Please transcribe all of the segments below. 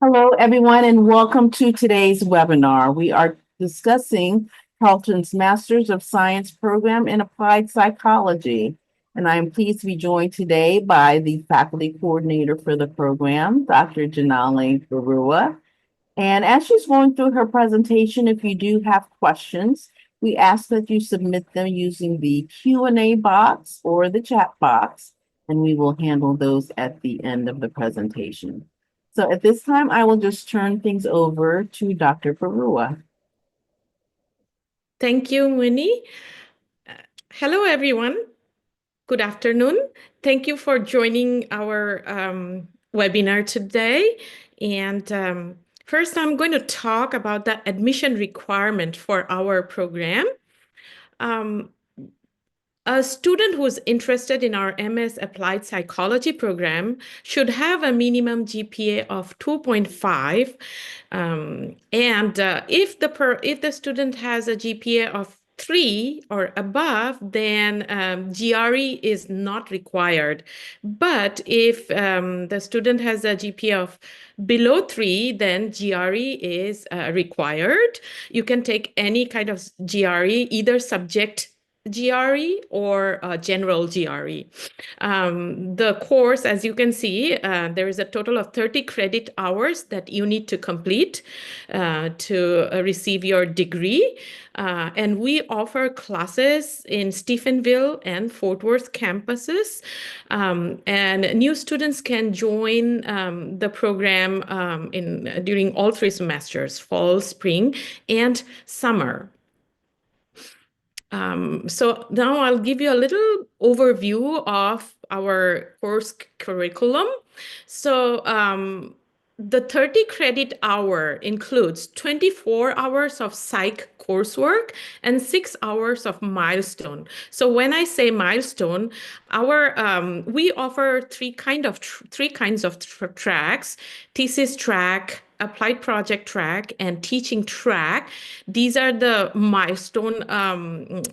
Hello, everyone, and welcome to today's webinar. We are discussing Tarleton's Masters of Science program in Applied Psychology. And I am pleased to be joined today by the faculty coordinator for the program, Dr. Janali Barua. And as she's going through her presentation, if you do have questions, we ask that you submit them using the Q&A box or the chat box, and we will handle those at the end of the presentation. So at this time, I will just turn things over to Dr. Barua. Thank you, Winnie. Hello, everyone. Good afternoon. Thank you for joining our webinar today. And first, I'm going to talk about the admission requirement for our program. A student who's interested in our MS Applied Psychology program should have a minimum GPA of 2.5. If the student has a GPA of 3 or above, then GRE is not required. But if the student has a GPA of below 3, then GRE is required. You can take any kind of GRE, either subject GRE or general GRE. The course, as you can see, there is a total of 30 credit hours that you need to complete to receive your degree. And we offer classes in Stephenville and Fort Worth campuses. And new students can join the program during all 3 semesters, fall, spring, and summer. So now I'll give you a little overview of our course curriculum. So the 30 credit hour includes 24 hours of psych coursework and 6 hours of milestone. So when I say milestone, we offer three kinds of tracks: thesis track, applied project track, and teaching track. These are the milestone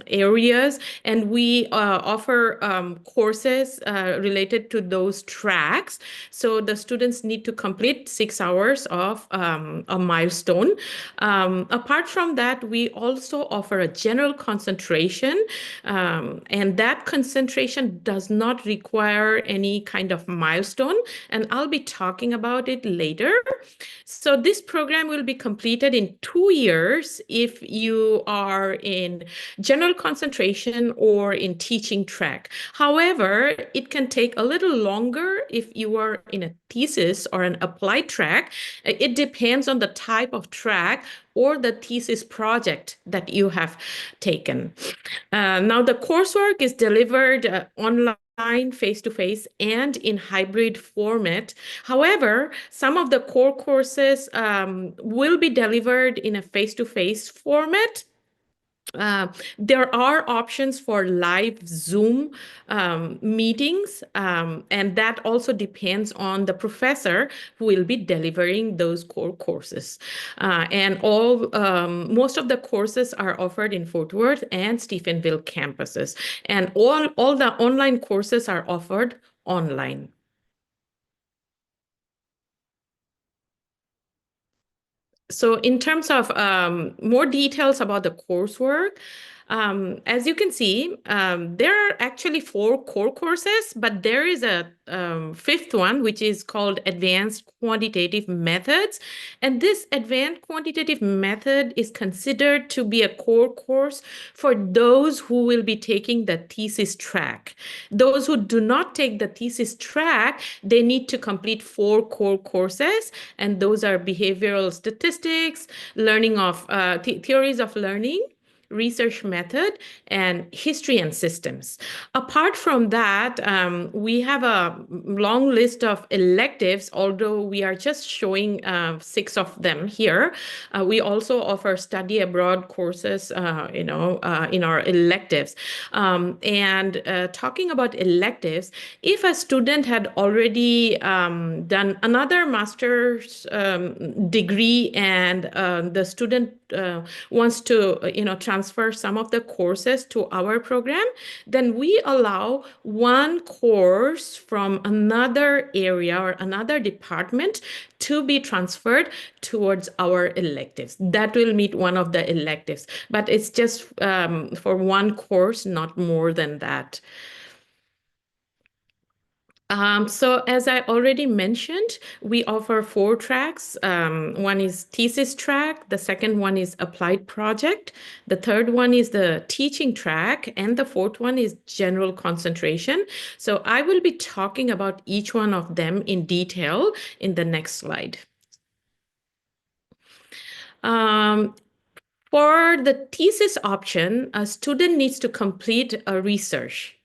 areas, and we offer courses related to those tracks. So the students need to complete 6 hours of a milestone. Apart from that, we also offer a general concentration, and that concentration does not require any kind of milestone, and I'll be talking about it later. So this program will be completed in 2 years if you are in general concentration or in teaching track. However, it can take a little longer if you are in a thesis or an applied track. It depends on the type of track or the thesis project that you have taken. Now, the coursework is delivered online, face-to-face, and in hybrid format. However, some of the core courses will be delivered in a face-to-face format. There are options for live Zoom meetings, and that also depends on the professor who will be delivering those core courses. Most of the courses are offered in Fort Worth and Stephenville campuses, and all the online courses are offered online. So in terms of more details about the coursework, as you can see, there are actually 4 core courses, but there is a 5th one, which is called Advanced Quantitative Methods. And this Advanced Quantitative Method is considered to be a core course for those who will be taking the thesis track. Those who do not take the thesis track, they need to complete 4 core courses, and those are behavioral statistics, learning of theories of learning, research method, and history and systems. Apart from that, we have a long list of electives, although we are just showing 6 of them here. We also offer study abroad courses, in our electives. Talking about electives, if a student had already done another master's degree and the student wants to transfer some of the courses to our program, then we allow one course from another area or another department to be transferred towards our electives. That will meet one of the electives, but it's just for one course, not more than that. So as I already mentioned, we offer 4 tracks. One is thesis track, the second one is applied project, the third one is the teaching track, and the fourth one is general concentration. So I will be talking about each one of them in detail in the next slide. Um, for the thesis option, a student needs to complete a research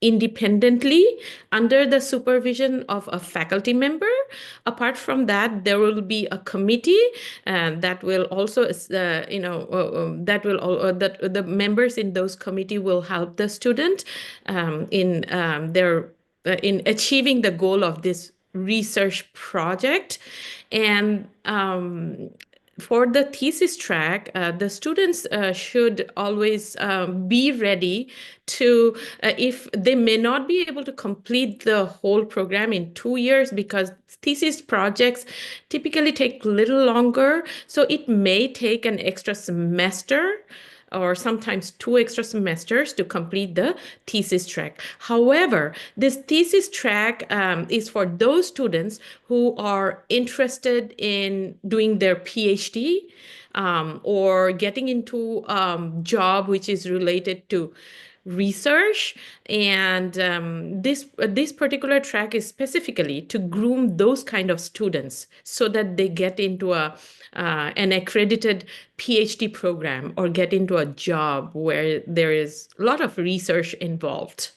independently under the supervision of a faculty member. Apart from that, there will be a committee that will also, that will that the members in those committee will help the student in achieving the goal of this research project. And for the thesis track, the students should always be ready to, if they may not be able to complete the whole program in 2 years, because thesis projects typically take a little longer. So it may take an extra semester or sometimes 2 extra semesters to complete the thesis track. However, this thesis track is for those students who are interested in doing their PhD or getting into job which is related to research. And this particular track is specifically to groom those kind of students so that they get into an accredited PhD program or get into a job where there is a lot of research involved.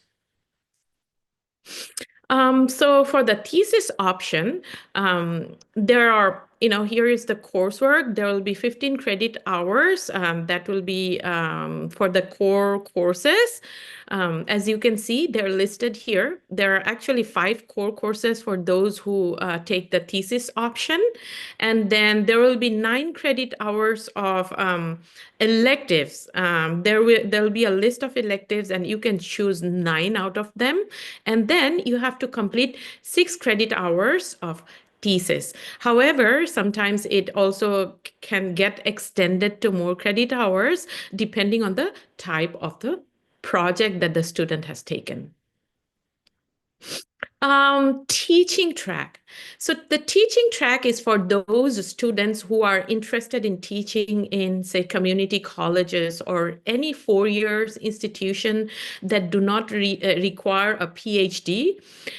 So for the thesis option, there are, here is the coursework. There will be 15 credit hours that will be for the core courses. As you can see, they're listed here. There are actually 5 core courses for those who take the thesis option. And then there will be 9 credit hours of electives. There'll be a list of electives and you can choose 9 out of them. And then you have to complete 6 credit hours of thesis. However, sometimes it also can get extended to more credit hours depending on the type of the project that the student has taken. Teaching track. So the teaching track is for those students who are interested in teaching in, say, community colleges or any 4-year institution that do not require a PhD.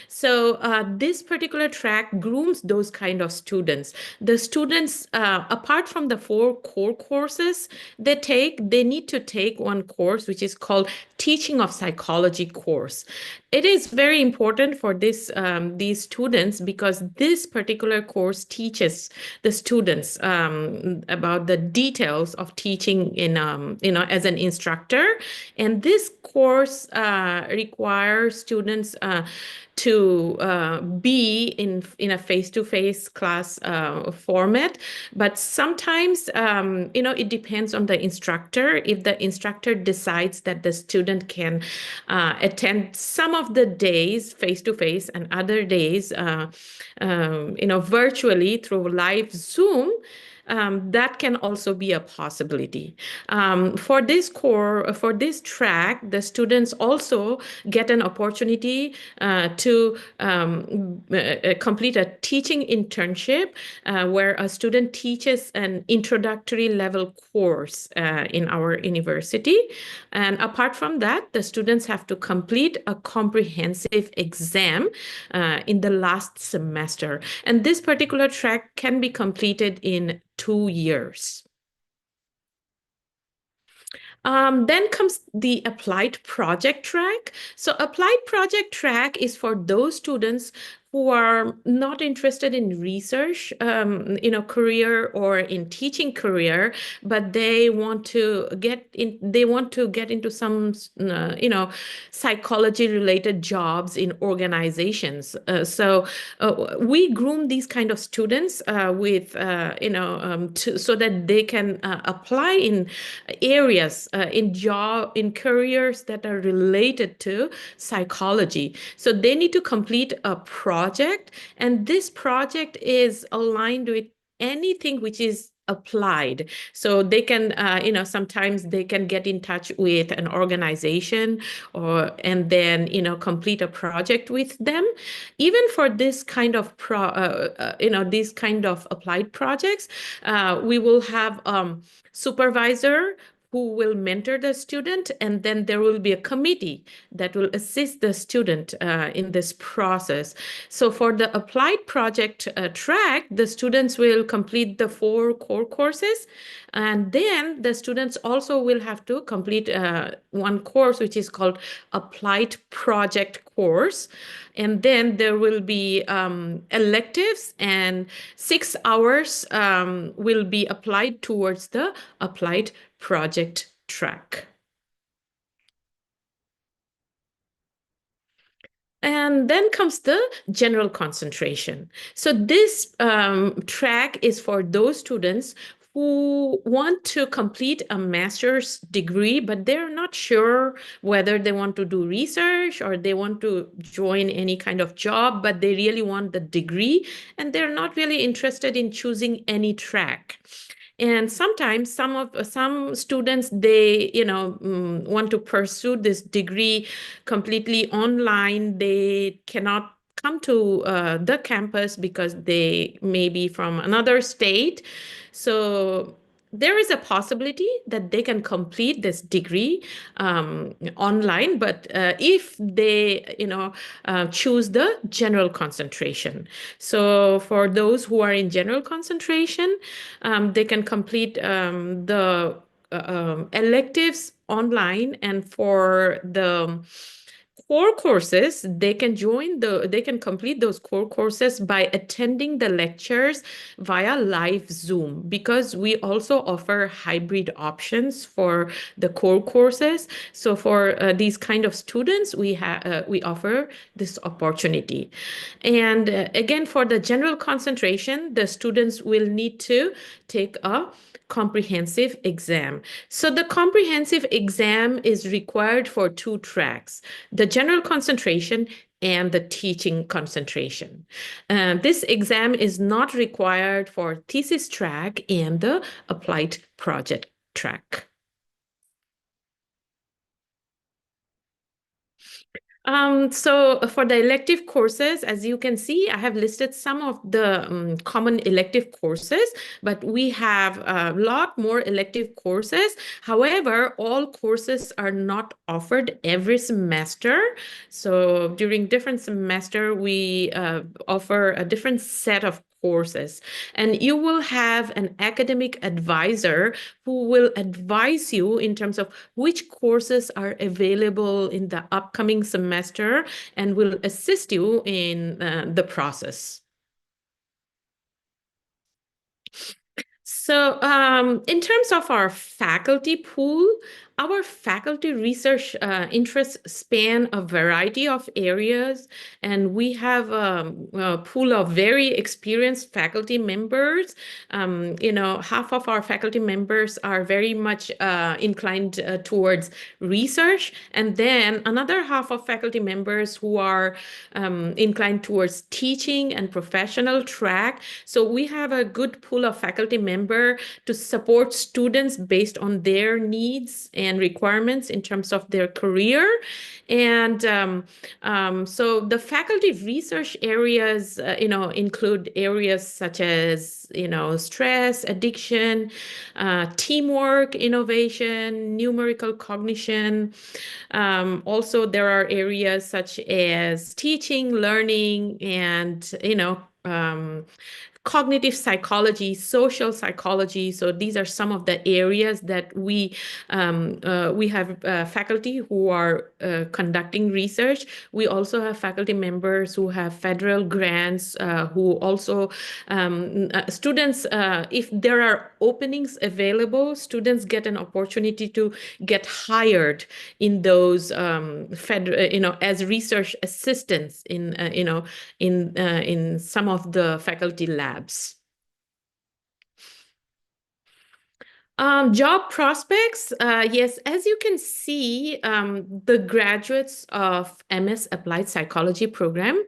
So this particular track grooms those kind of students. The students, apart from the 4 core courses they need to take one course which is called Teaching of Psychology course. It is very important for these students because this particular course teaches the students about the details of teaching in as an instructor, and this course requires students to be in a face-to-face class format. But sometimes, it depends on the instructor. If the instructor decides that the student can attend some of the days face-to-face and other days, virtually through live Zoom, that can also be a possibility. For this track, the students also get an opportunity to complete a teaching internship where a student teaches an introductory level course in our university. And apart from that, the students have to complete a comprehensive exam in the last semester. And this particular track can be completed in 2 years. Then comes the applied project track. So applied project track is for those students who are not interested in research, career or in teaching career, but they want to get into some, psychology related jobs in organizations. We groom these kind of students so that they can apply in areas in careers that are related to psychology. So they need to complete a project, and this project is aligned with anything which is applied. So they can, sometimes they can get in touch with an organization and then, complete a project with them. Even for this kind of these kind of applied projects, we will have supervisor who will mentor the student, and then there will be a committee that will assist the student in this process. So for the applied project track, the students will complete the 4 core courses, and then the students also will have to complete one course which is called applied project course. And then there will be electives, and 6 hours will be applied towards the applied project track. And then comes the general concentration. So this track is for those students who want to complete a master's degree, but they're not sure whether they want to do research or they want to join any kind of job, but they really want the degree, and they're not really interested in choosing any track. And sometimes some students, they want to pursue this degree completely online. They cannot come to the campus because they may be from another state. So there is a possibility that they can complete this degree online, but if they choose the general concentration. So for those who are in general concentration, they can complete the electives online, and for the core courses, they can complete those core courses by attending the lectures via live Zoom, because we also offer hybrid options for the core courses. So for these kind of students, we offer this opportunity. And again, for the general concentration, the students will need to take a comprehensive exam. So the comprehensive exam is required for 2 tracks: the general concentration and the teaching concentration. This exam is not required for thesis track and the applied project track. So for the elective courses, as you can see, I have listed some of the common elective courses, but we have a lot more elective courses. However, all courses are not offered every semester. So during different semester, we offer a different set of courses, and you will have an academic advisor who will advise you in terms of which courses are available in the upcoming semester and will assist you in the process. So in terms of our faculty pool, our faculty research interests span a variety of areas, and we have a pool of very experienced faculty members. Half of our faculty members are very much inclined towards research, and then another half of faculty members who are inclined towards teaching and professional track. So we have a good pool of faculty members to support students based on their needs and requirements in terms of their career. And so the faculty research areas, include areas such as, stress, addiction, teamwork, innovation, numerical cognition. Also, there are areas such as teaching, learning, and, cognitive psychology, social psychology. So these are some of the areas that we have faculty who are conducting research. We also have faculty members who have federal grants, who also students, if there are openings available, students get an opportunity to get hired in those as research assistants in some of the faculty labs. Job prospects, yes, as you can see, the graduates of MS Applied Psychology program,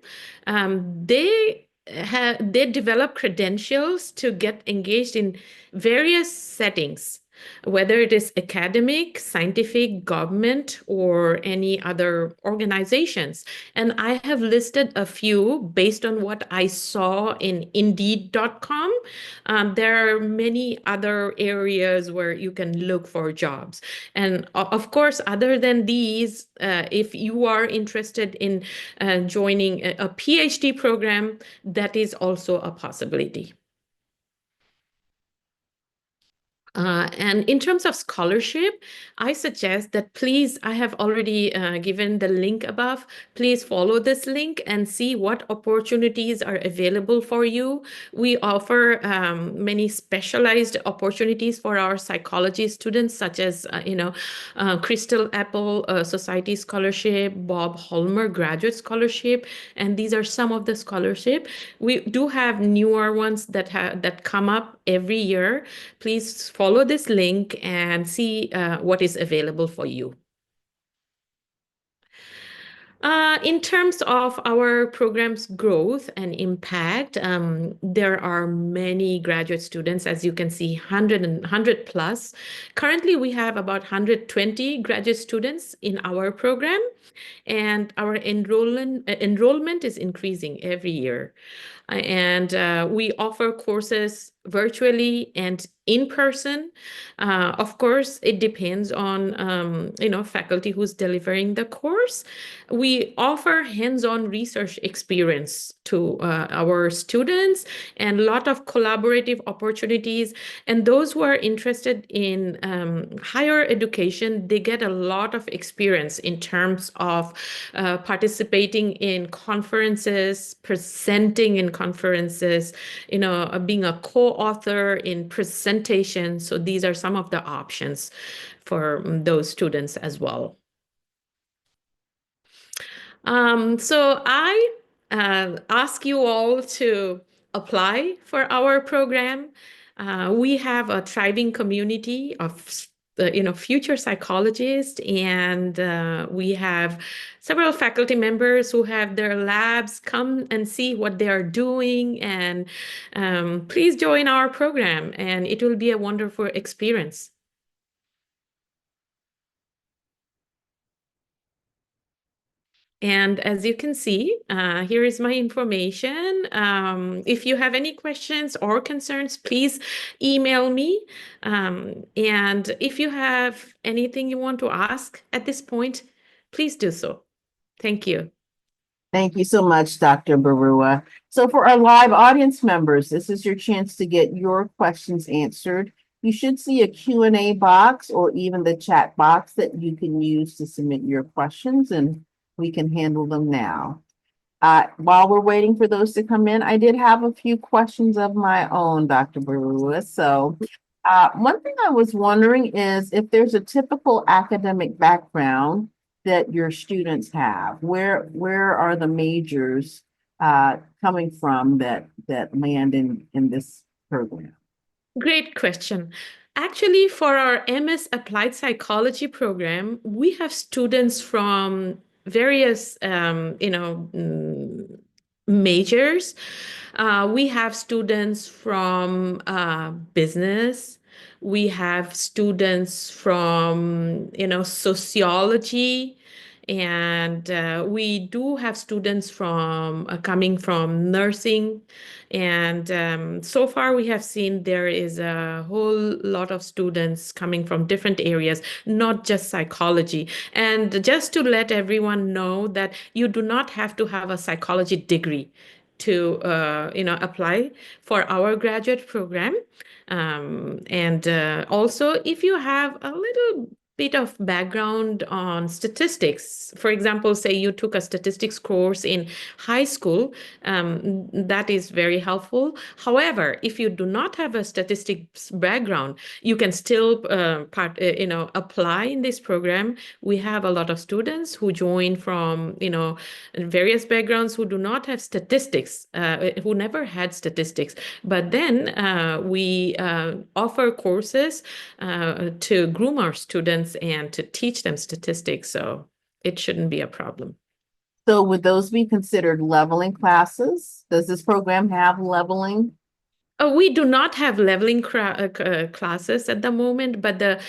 they develop credentials to get engaged in various settings, whether it is academic, scientific, government, or any other organizations. And I have listed a few based on what I saw in Indeed.com. There are many other areas where you can look for jobs. And of course, other than these, if you are interested in joining a PhD program, that is also a possibility. And in terms of scholarship, I suggest that please, I have already given the link above. Please follow this link and see what opportunities are available for you. We offer many specialized opportunities for our psychology students, such as, Crystal Apple Society Scholarship, Bob Holmer Graduate Scholarship, and these are some of the scholarship. We do have newer ones that come up every year. Please follow this link and see what is available for you. In terms of our program's growth and impact, there are many graduate students, as you can see, 100 plus. Currently, we have about 120 graduate students in our program, and our enrollment is increasing every year. And we offer courses virtually and in person. Of course, it depends on faculty who's delivering the course. We offer hands-on research experience to our students and a lot of collaborative opportunities. And those who are interested in higher education, they get a lot of experience in terms of participating in conferences, presenting in conferences, being a co-author in presentations. So these are some of the options for those students as well. So I ask you all to apply for our program. We have a thriving community of future psychologists, and we have several faculty members who have their labs. Come and see what they are doing, and please join our program, and it will be a wonderful experience. And as you can see, here is my information. If you have any questions or concerns, please email me. And if you have anything you want to ask at this point, please do so. Thank you. Thank you so much, Dr. Barua. So for our live audience members, this is your chance to get your questions answered. You should see a Q&A box or even the chat box that you can use to submit your questions, and we can handle them now. While we're waiting for those to come in, I did have a few questions of my own, Dr. Barua. So one thing I was wondering is if there's a typical academic background that your students have. Where are the majors coming from that land in this program? Great question. Actually, for our MS Applied Psychology program, we have students from various, majors. We have students from business. We have students from, sociology. And we do have students from coming from nursing. And so far, we have seen there is a whole lot of students coming from different areas, not just psychology. And just to let everyone know that you do not have to have a psychology degree to apply for our graduate program. And also, if you have a little bit of background on statistics, for example, say you took a statistics course in high school, that is very helpful. However, if you do not have a statistics background, you can still apply in this program. We have a lot of students who join from various backgrounds who do not have statistics, who never had statistics. But then we offer courses to groom our students and to teach them statistics. So it shouldn't be a problem. So would those be considered leveling classes? Does this program have leveling? We do not have leveling classes at the moment, but the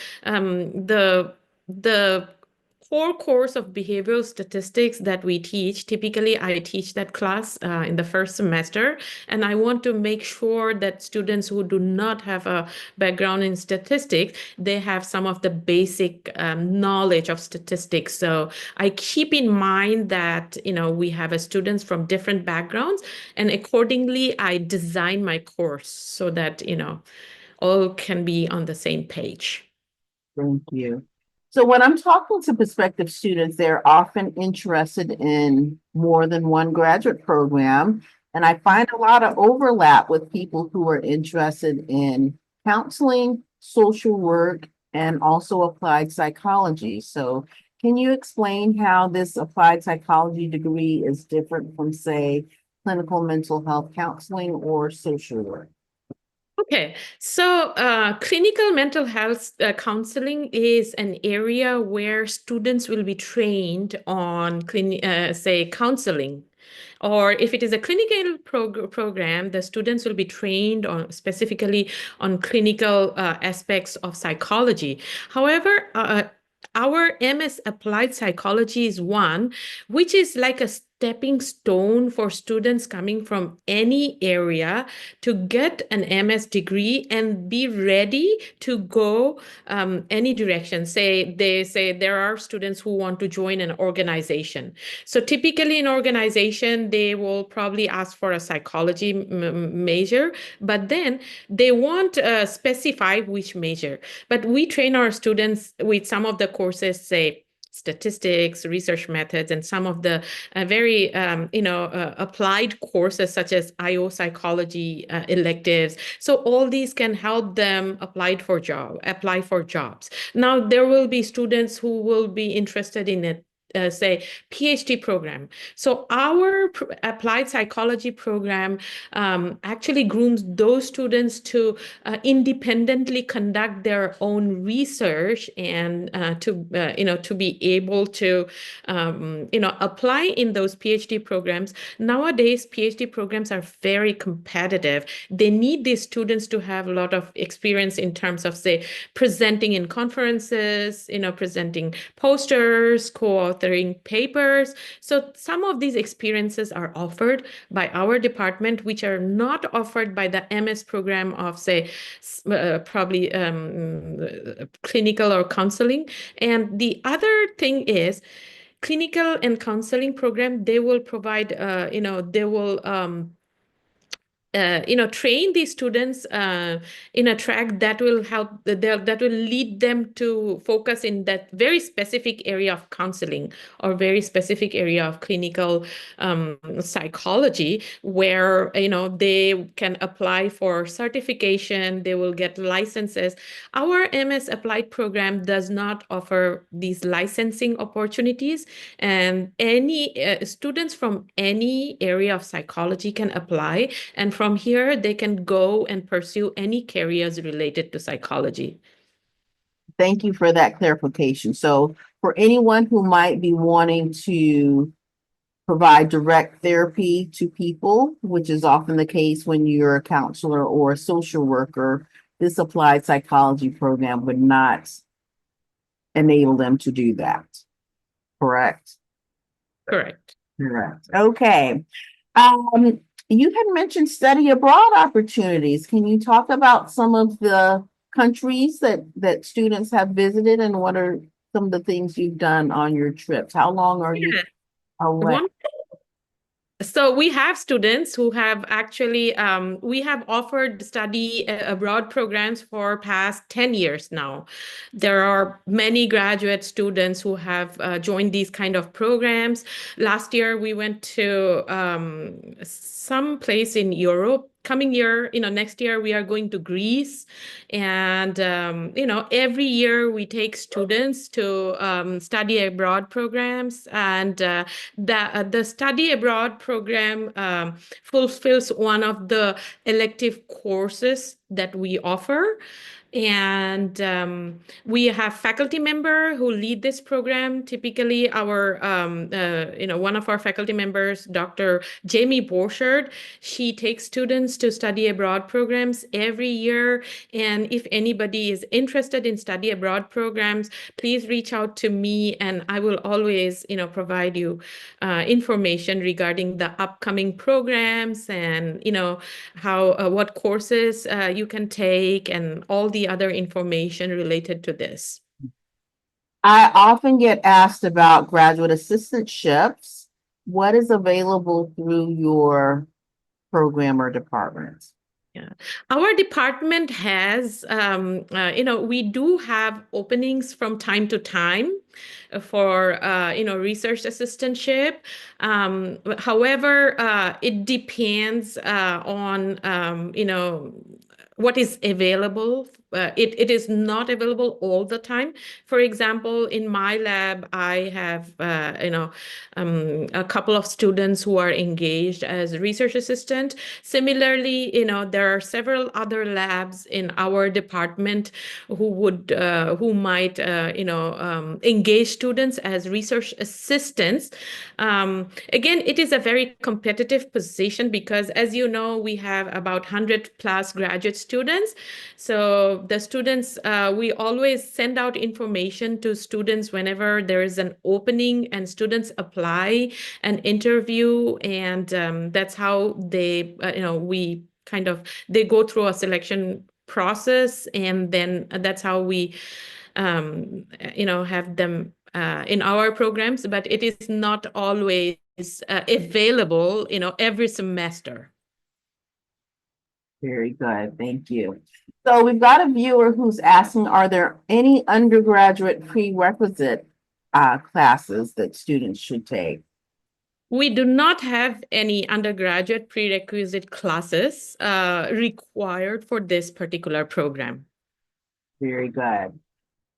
core course of behavioral statistics that we teach, typically I teach that class in the first semester, and I want to make sure that students who do not have a background in statistics, they have some of the basic knowledge of statistics. So I keep in mind that we have students from different backgrounds, and accordingly I design my course so that all can be on the same page. Thank you. So when I'm talking to prospective students, they're often interested in more than one graduate program. And I find a lot of overlap with people who are interested in counseling, social work, and also applied psychology. So can you explain how this applied psychology degree is different from, say, clinical mental health counseling or social work? Okay, so clinical mental health counseling is an area where students will be trained on, say, counseling. Or if it is a clinical program, the students will be trained on specifically on clinical aspects of psychology. However, our MS Applied Psychology is one which is like a stepping stone for students coming from any area to get an MS degree and be ready to go any direction. They say there are students who want to join an organization. So typically in organization, they will probably ask for a psychology major, but then they won't specify which major. But we train our students with some of the courses, say, statistics, research methods, and some of the very applied courses such as IO psychology electives. So all these can help them apply for jobs. Now there will be students who will be interested in it. Say PhD program. So our applied psychology program actually grooms those students to independently conduct their own research and to be able to apply in those PhD programs. Nowadays, PhD programs are very competitive. They need these students to have a lot of experience in terms of, say, presenting in conferences, presenting posters, co-authoring papers. So some of these experiences are offered by our department, which are not offered by the MS program of, say, probably clinical or counseling. And the other thing is, clinical and counseling program, they will provide, they will train these students in a track that will help, that will lead them to focus in that very specific area of counseling or very specific area of clinical psychology, where they can apply for certification, they will get licenses. Our MS Applied program does not offer these licensing opportunities, and any students from any area of psychology can apply, and from here they can go and pursue any careers related to psychology. Thank you for that clarification. So for anyone who might be wanting to provide direct therapy to people, which is often the case when you're a counselor or a social worker, this applied psychology program would not enable them to do that. Correct? Correct. Correct. Okay. You had mentioned study abroad opportunities. Can you talk about some of the countries that students have visited, and what are some of the things you've done on your trips? How long are you Yeah. away? One So we have students who have actually, we have offered study abroad programs for past 10 years now. There are many graduate students who have joined these kind of programs. Last year, we went to some place in Europe. Coming year, next year we are going to Greece. And, every year we take students to study abroad programs. And the study abroad program fulfills one of the elective courses that we offer. And we have faculty member who lead this program. Typically, one of our faculty members, Dr. Jamie Borchard, she takes students to study abroad programs every year. And if anybody is interested in study abroad programs, please reach out to me, and I will always, provide you information regarding the upcoming programs and, how what courses you can take and all the other information related to this. I often get asked about graduate assistantships. What is available through your program or department? Yeah, our department has, we do have openings from time to time for, research assistantship. However, it depends on, what is available. It is not available all the time. For example, in my lab, I have, a couple of students who are engaged as research assistant. Similarly, there are several other labs in our department who might, engage students as research assistants. Again, it is a very competitive position because, as you know, we have about 100 plus graduate students. So the students, we always send out information to students whenever there is an opening and students apply and interview. And that's how they, we kind of, they go through a selection process. And then that's how we, have them in our programs, but it is not always available, every semester. Very good. Thank you. So we've got a viewer who's asking, are there any undergraduate prerequisite classes that students should take? We do not have any undergraduate prerequisite classes required for this particular program. Very good.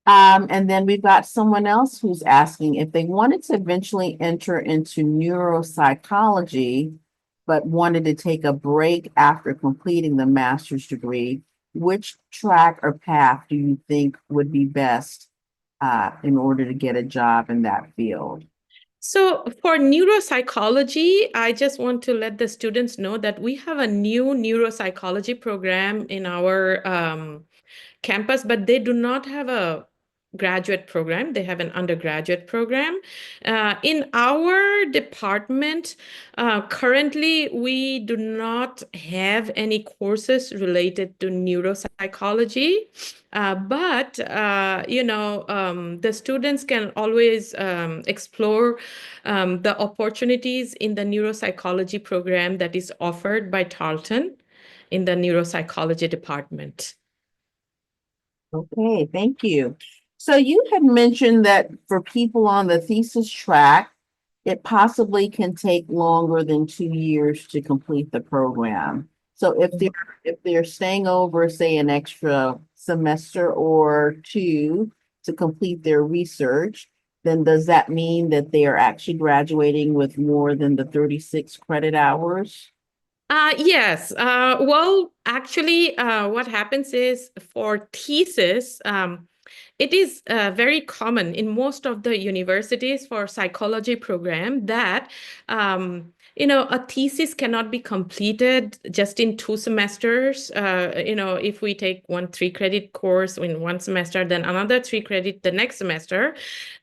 And then we've got someone else who's asking if they wanted to eventually enter into neuropsychology, but wanted to take a break after completing the master's degree, which track or path do you think would be best in order to get a job in that field? So for neuropsychology, I just want to let the students know that we have a new neuropsychology program in our campus, but they do not have a graduate program. They have an undergraduate program. In our department, currently, we do not have any courses related to neuropsychology. But the students can always explore the opportunities in the neuropsychology program that is offered by Tarleton in the neuropsychology department. Okay, thank you. So you had mentioned that for people on the thesis track, it possibly can take longer than 2 years to complete the program. So if they're staying over, say, an extra semester or two to complete their research, then does that mean that they are actually graduating with more than the 36 credit hours? Yes. Well, actually, what happens is for thesis, it is very common in most of the universities for psychology program that a thesis cannot be completed just in 2 semesters. If we take one 3 credit course in one semester, then another 3 credit the next semester,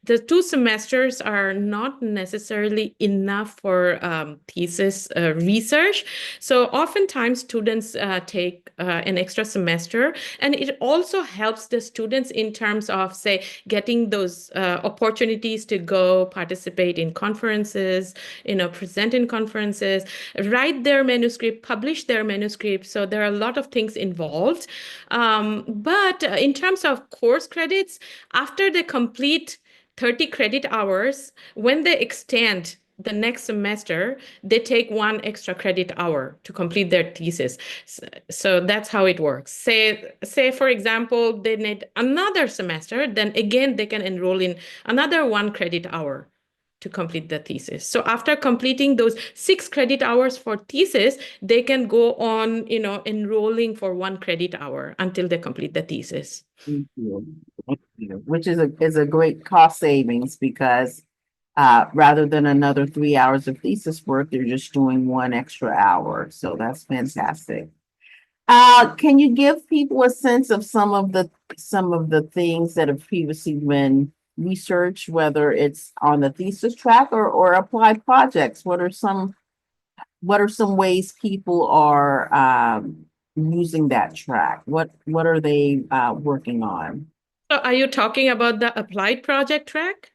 the 2 semesters are not necessarily enough for thesis research. So oftentimes students take an extra semester, and it also helps the students in terms of, say, getting those opportunities to go participate in conferences, present in conferences, write their manuscript, publish their manuscript. So there are a lot of things involved. But in terms of course credits, after they complete 30 credit hours, when they extend the next semester, they take one extra credit hour to complete their thesis. So that's how it works. Say, for example, they need another semester, then again, they can enroll in another one credit hour to complete the thesis. So after completing those 6 credit hours for thesis, they can go on, enrolling for 1 credit hour until they complete the thesis. Thank you. Thank you. Which is a great cost savings because rather than another 3 hours of thesis work, they're just doing 1 extra hour. So that's fantastic. Can you give people a sense of some of the things that have previously been researched, whether it's on the thesis track or applied projects? What are some ways people are using that track? What are they working on? So are you talking about the applied project track?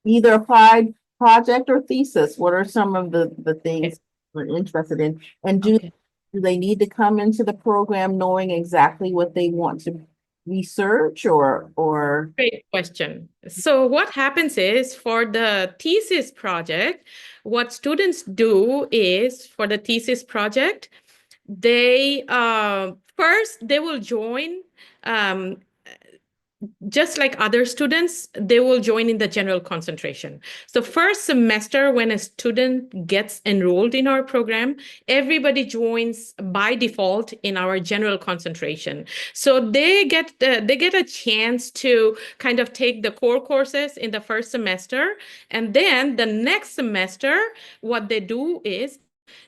Either applied project or thesis. What are some of the Okay. things we're interested in? And Okay. do they need to come into the program knowing exactly what they want to research or Great question. So what happens is for the thesis project, what students do is for the thesis project, they first they will join um, just like other students, they will join in the general concentration. So first semester, when a student gets enrolled in our program, everybody joins by default in our general concentration. So they get a chance to kind of take the core courses in the first semester, and then the next semester, what they do is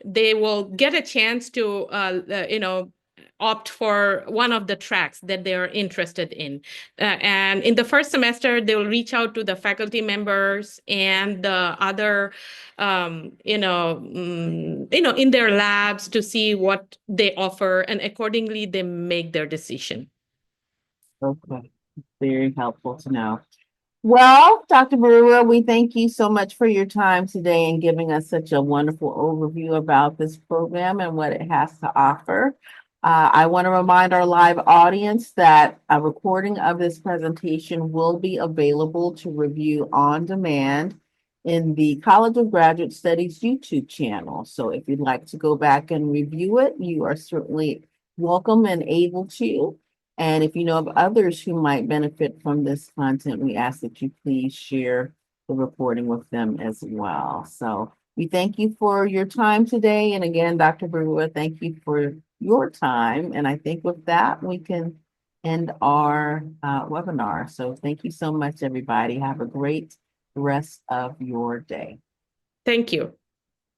they will get a chance to opt for one of the tracks that they are interested in. And in the first semester, they will reach out to the faculty members and the other, in their labs to see what they offer, and accordingly, they make their decision. okay, very helpful to know. Well, Dr. Barua, we thank you so much for your time today and giving us such a wonderful overview about this program and what it has to offer. I want to remind our live audience that a recording of this presentation will be available to review on demand in the College of Graduate Studies YouTube channel. So if you'd like to go back and review it, you are certainly welcome and able to. And if you know of others who might benefit from this content, we ask that you please share the recording with them as well. So we thank you for your time today. And again, Dr. Brewer, thank you for your time. And I think with that, we can end our webinar. So thank you so much, everybody. Have a great rest of your day. Thank you.